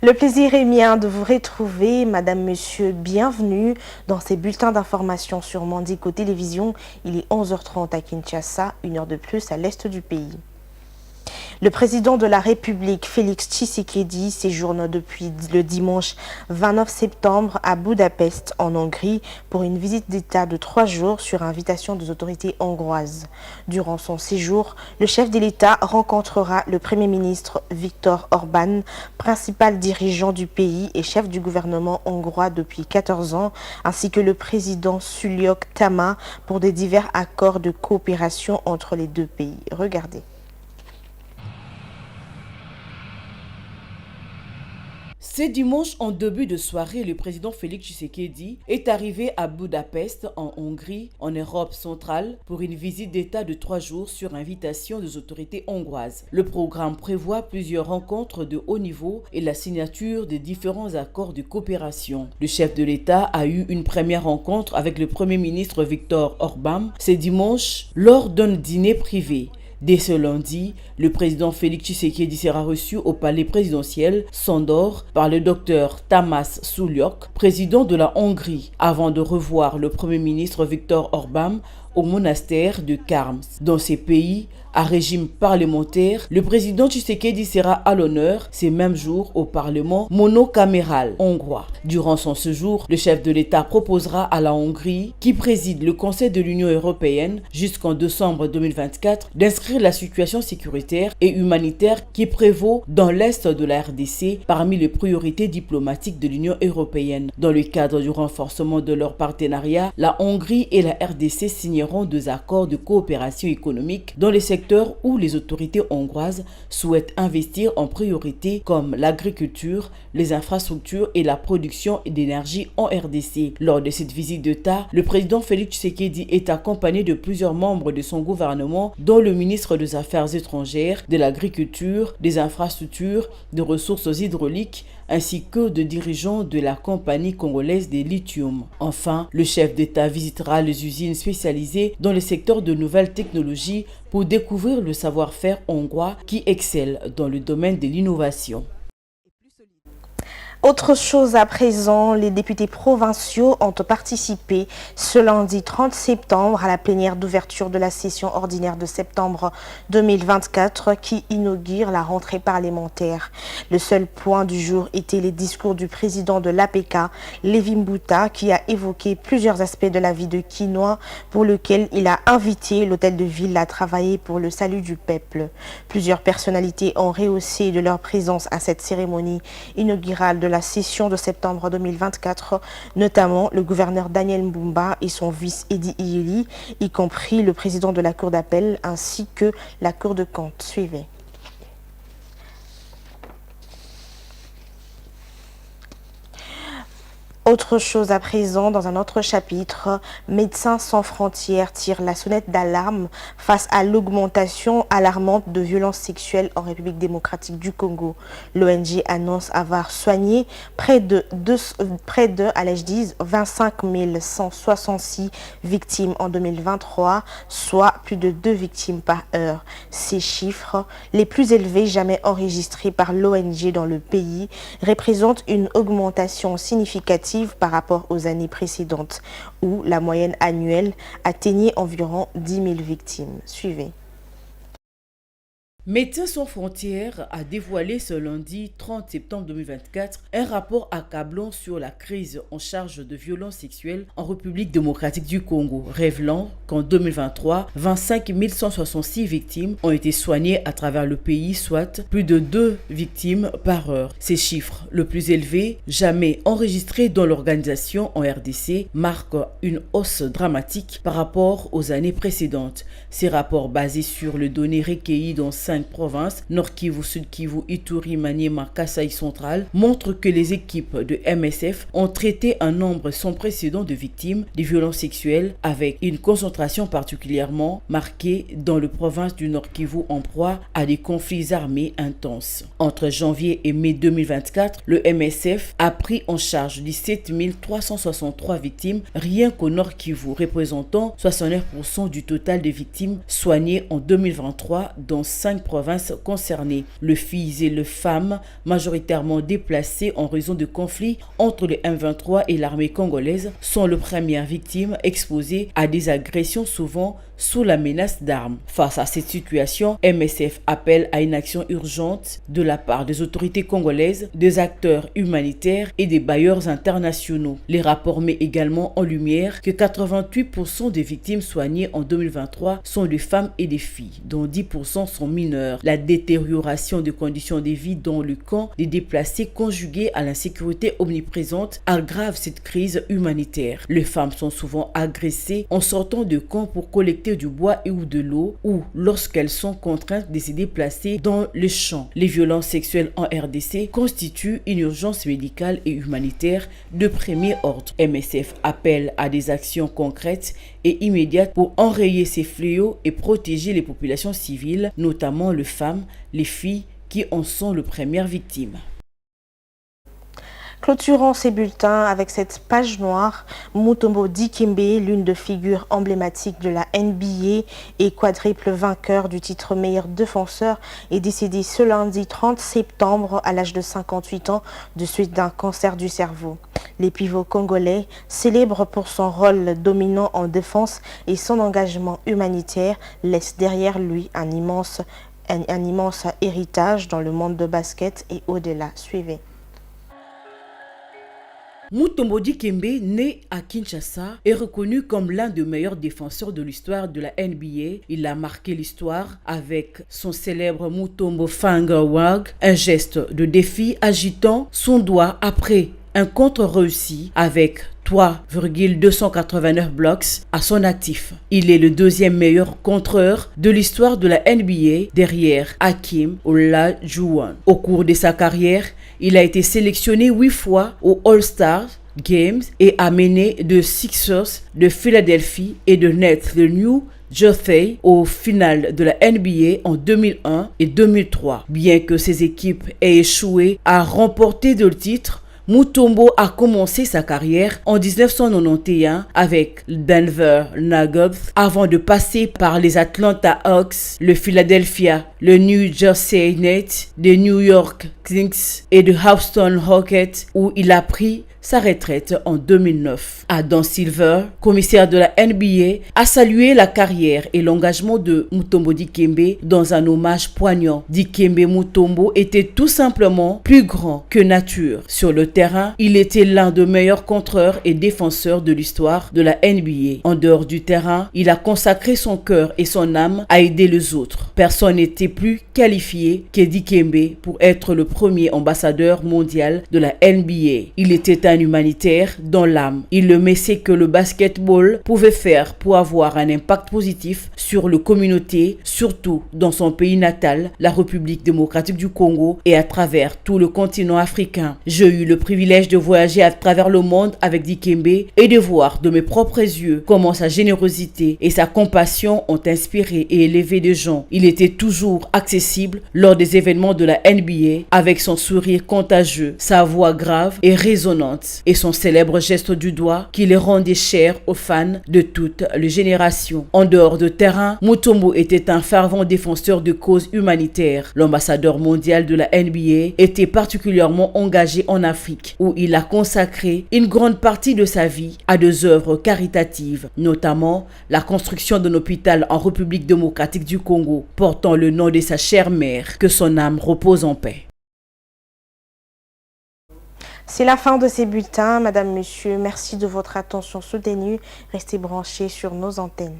Le plaisir est mien de vous retrouver, Madame, Monsieur, bienvenue dans ces bulletins d'information sur Mandiko Télévision. Il est 11h30 à Kinshasa, une heure de plus à l'est du pays. Le président de la République, Félix Tshisekedi, séjourne depuis le dimanche 29 septembre à Budapest, en Hongrie, pour une visite d'État de 3 jours sur invitation des autorités hongroises. Durant son séjour, le chef de l'État rencontrera le Premier ministre Viktor Orbán, principal dirigeant du pays et chef du gouvernement hongrois depuis 14 ans, ainsi que le président Sulyok Tama pour des divers accords de coopération entre les deux pays. Regardez. Ce dimanche, en début de soirée, le président Félix Tshisekedi est arrivé à Budapest, en Hongrie, en Europe centrale, pour une visite d'État de 3 jours sur invitation des autorités hongroises. Le programme prévoit plusieurs rencontres de haut niveau et la signature de différents accords de coopération. Le chef de l'État a eu une première rencontre avec le Premier ministre Viktor Orbán ce dimanche lors d'un dîner privé. Dès ce lundi, le président Félix Tshisekedi sera reçu au palais présidentiel Sándor par le docteur Tamás Sulyok, président de la Hongrie, avant de revoir le premier ministre Viktor Orbán au monastère de Karms. Dans ces pays à régime parlementaire, le président Tshisekedi sera à l'honneur ces mêmes jours au Parlement monocaméral hongrois. Durant son séjour, le chef de l'État proposera à la Hongrie, qui préside le Conseil de l'Union européenne jusqu'en décembre 2024, d'inscrire la situation sécuritaire et humanitaire qui prévaut dans l'est de la RDC parmi les priorités diplomatiques de l'Union européenne. Dans le cadre du renforcement de leur partenariat, la Hongrie et la RDC signeront 2 accords de coopération économique dans les secteurs où les autorités hongroises souhaitent investir en priorité, comme l'agriculture, les infrastructures et la production d'énergie en RDC. Lors de cette visite d'État, le président Félix Tshisekedi est accompagné de plusieurs membres de son gouvernement, dont le ministre des Affaires étrangères, de l'agriculture, des infrastructures, des ressources hydrauliques, ainsi que de dirigeants de la compagnie congolaise des lithium. Enfin, le chef d'État visitera les usines spécialisées dans le secteur de nouvelles technologies pour découvrir le savoir-faire hongrois qui excelle dans le domaine de l'innovation. Autre chose à présent, les députés provinciaux ont participé ce lundi 30 septembre à la plénière d'ouverture de la session ordinaire de septembre 2024 qui inaugure la rentrée parlementaire. Le seul point du jour était les discours du président de l'APK, Lévi Mbouta, qui a évoqué plusieurs aspects de la vie de Kinois pour lequel il a invité l'hôtel de ville à travailler pour le salut du peuple. Plusieurs personnalités ont rehaussé de leur présence à cette cérémonie inaugurale de la session de septembre 2024, notamment le gouverneur Daniel Mbumba et son vice Eddy Iyeli, y compris le président de la Cour d'appel ainsi que la Cour de compte. Suivez. Autre chose à présent, dans un autre chapitre, Médecins sans frontières tire la sonnette d'alarme face à l'augmentation alarmante de violences sexuelles en République démocratique du Congo. L'ONG annonce avoir soigné près de 25 166 victimes en 2023, soit plus de 2 victimes par heure. Ces chiffres, les plus élevés jamais enregistrés par l'ONG dans le pays, représentent une augmentation significative par rapport aux années précédentes, où la moyenne annuelle atteignait environ 10 000 victimes. Suivez. Médecins sans frontières a dévoilé ce lundi 30 septembre 2024 un rapport accablant sur la crise en charge de violences sexuelles en République démocratique du Congo, révélant qu'en 2023, 25 166 victimes ont été soignées à travers le pays, soit plus de 2 victimes par heure. Ces chiffres, le plus élevé jamais enregistrés dans l'organisation en RDC, marquent une hausse dramatique par rapport aux années précédentes. Ces rapports basés sur les données recueillies dans 5 provinces, Nord Kivu, Sud Kivu, Ituri, Maniema, Kasaï central, montrent que les équipes de MSF ont traité un nombre sans précédent de victimes de violences sexuelles, avec une concentration particulièrement marquée dans les provinces du Nord Kivu en proie à des conflits armés intenses. Entre janvier et mai 2024, le MSF a pris en charge 17 363 victimes rien qu'au Nord Kivu, représentant 69% du total des victimes soignées en 2023 dans 5 5 provinces concernées. Les filles et les femmes, majoritairement déplacées en raison de conflits entre le M23 et l'armée congolaise, sont les premières victimes exposées à des agressions souvent sous la menace d'armes. Face à cette situation, MSF appelle à une action urgente de la part des autorités congolaises, des acteurs humanitaires et des bailleurs internationaux. Les rapports mettent également en lumière que 88% des victimes soignées en 2023 sont des femmes et des filles, dont 10% sont mineurs. La détérioration des conditions de vie dans le camp des déplacés conjuguée à l'insécurité omniprésente aggrave cette crise humanitaire. Les femmes sont souvent agressées en sortant de camps pour collecter du bois et ou de l'eau ou lorsqu'elles sont contraintes de se déplacer dans les champs. Les violences sexuelles en RDC constituent une urgence médicale et humanitaire de premier ordre. MSF appelle à des actions concrètes et immédiates pour enrayer ces fléaux et protéger les populations civiles, notamment les femmes, les filles qui en sont les premières victimes. Clôturons ces bulletins avec cette page noire. Mutombo Dikembe, l'une des figures emblématiques de la NBA et quadruple vainqueur du titre meilleur défenseur, est décédé ce lundi 30 septembre à l'âge de 58 ans de suite d'un cancer du cerveau. Les pivots congolais, célèbres pour son rôle dominant en défense et son engagement humanitaire, laissent derrière lui un immense héritage dans le monde de basket et au-delà. Suivez. Mutombo Dikembe, né à Kinshasa, est reconnu comme l'un des meilleurs défenseurs de l'histoire de la NBA. Il a marqué l'histoire avec son célèbre Mutombo Finger Wag, un geste de défi agitant son doigt après un contre réussi avec 3,289 blocs à son actif. Il est le deuxième meilleur contreur de l'histoire de la NBA derrière Hakeem Olajuwon. Au cours de sa carrière, il a été sélectionné 8 fois au All-Star Games et a mené de Sixers de Philadelphie et de Nets de New Jersey aux finales de la NBA en 2001 et 2003. Bien que ces équipes aient échoué à remporter le titre, Mutombo a commencé sa carrière en 1991 avec le Denver Nuggets avant de passer par les Atlanta Hawks, le Philadelphia, le New Jersey Nets, les New York Knicks et le Houston Rockets où il a pris sa retraite en 2009. Adam Silver, commissaire de la NBA, a salué la carrière et l'engagement de Mutombo Dikembe dans un hommage poignant. Dikembe Mutombo était tout simplement plus grand que nature. Sur le terrain, il était l'un des meilleurs contreurs et défenseurs de l'histoire de la NBA. En dehors du terrain, il a consacré son cœur et son âme à aider les autres. Personne n'était plus qualifié que Dikembe pour être le premier ambassadeur mondial de la NBA. Il était un humanitaire dans l'âme. Il aimait ce que le basketball pouvait faire pour avoir un impact positif sur la communauté, surtout dans son pays natal, la République démocratique du Congo et à travers tout le continent africain. J'ai eu le privilège de voyager à travers le monde avec Dikembe et de voir de mes propres yeux comment sa générosité et sa compassion ont inspiré et élevé des gens. Il était toujours accessible lors des événements de la NBA avec son sourire contagieux, sa voix grave et résonnante et son célèbre geste du doigt qui les rendait chers aux fans de toutes les générations. En dehors de terrain, Mutombo était un fervent défenseur de causes humanitaires. L'ambassadeur mondial de la NBA était particulièrement engagé en Afrique où il a consacré une grande partie de sa vie à des œuvres caritatives, notamment la construction d'un hôpital en République démocratique du Congo portant le nom de sa chère mère. Que son âme repose en paix. C'est la fin de ces bulletins. Madame, Monsieur, merci de votre attention soutenue. Restez branchés sur nos antennes.